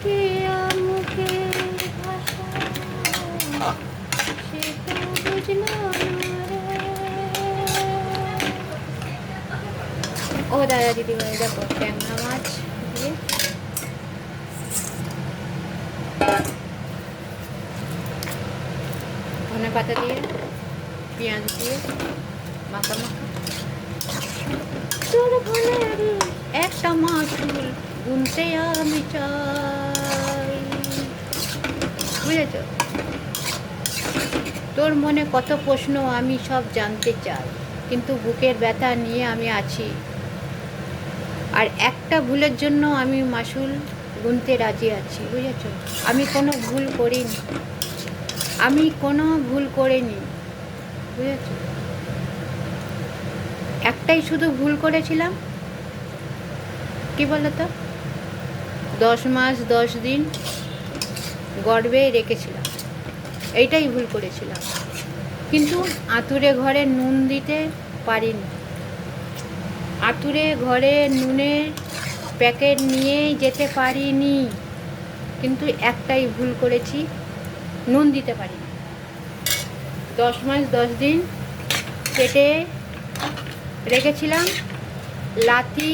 কি মুখে ভাষা সে তো বুঝলো না রে। ও দাদা দিদিভাই দেখো ট্যাংরা মাছ দিয়ে ধনে পাতা দিয়ে পেঁয়াজ দিয়ে মাখা মাখা তোর ভোলের একটা মাছুল গুনতে আমি চাই। বুঝেছ? তোর মনে কত প্রশ্ন আমি সব জানতে চাই, কিন্তু বুকের ব্যথা নিয়ে আমি আছি। আর একটা ভুলের জন্য আমি মাসুল গুনতে রাজি আছি। বুঝেছ? আমি কোনো ভুল করিনি, আমি কোনো ভুল করিনি। বুঝেছ? একটাই শুধু ভুল করেছিলাম, কি বলতো, 10 মাস 10 দিন গর্ভে রেখেছিলাম, এইটাই ভুল করেছিলাম। কিন্তু আতুরে ঘরে নুন দিতে পারিনি, আতুরে ঘরে নুনের প্যাকেট নিয়েই যেতে পারিনি। কিন্তু একটাই ভুল করেছি, নুন দিতে পারিনি। 10 মাস 10 দিন পেটে রেখেছিলাম, লাথি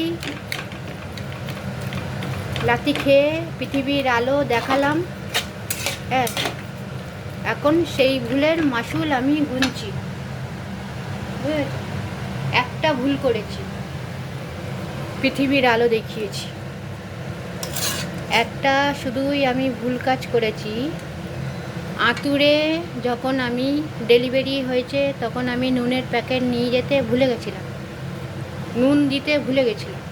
লাথি খেয়ে পৃথিবীর আলো দেখালাম। হ্যাঁ, এখন সেই ভুলের মাসুল আমি গুনছি। একটা ভুল করেছি, পৃথিবীর আলো দেখিয়েছি। একটা শুধুই আমি ভুল কাজ করেছি, আতুরে যখন আমি ডেলিভারি হয়েছে তখন আমি নুনের প্যাকেট নিয়ে যেতে ভুলে গেছিলাম, নুন দিতে ভুলে গেছিলাম।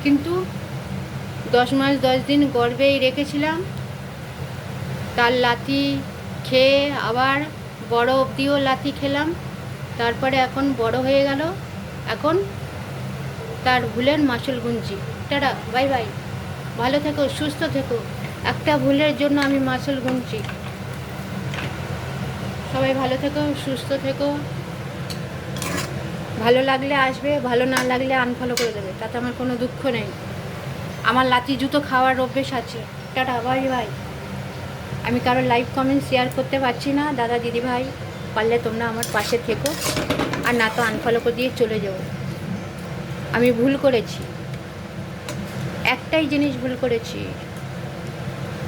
কিন্তু 10 মাস 10 দিন গর্ভেই রেখেছিলাম, তার লাথি খেয়ে আবার বড় অবধিও লাথি খেলাম। তারপরে এখন বড় হয়ে গেল, এখন তার ভুলের মাসুল গুনছি। টাটা, বাই বাই, ভালো থেকো, সুস্থ থেকো। একটা ভুলের জন্য আমি মাসুল গুনছি। সবাই ভালো থেকো, সুস্থ থেকো। ভালো লাগলে আসবে, ভালো না লাগলে আনফলো করে দেবে, তাতে আমার কোনো দুঃখ নেই। আমার লাথি জুতো খাওয়ার অভ্যেস আছে। Tata, bye bye. আমি কারোর লাইভ কমেন্ট শেয়ার করতে পারছি না। দাদা দিদি ভাই, পারলে তোমরা আমার পাশে থেকো, আর না তো আনফলো করে দিয়ে চলে যাও। আমি ভুল করেছি, একটাই জিনিস ভুল করেছি,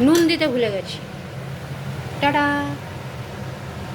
নুন দিতে ভুলে গেছি। টাটা।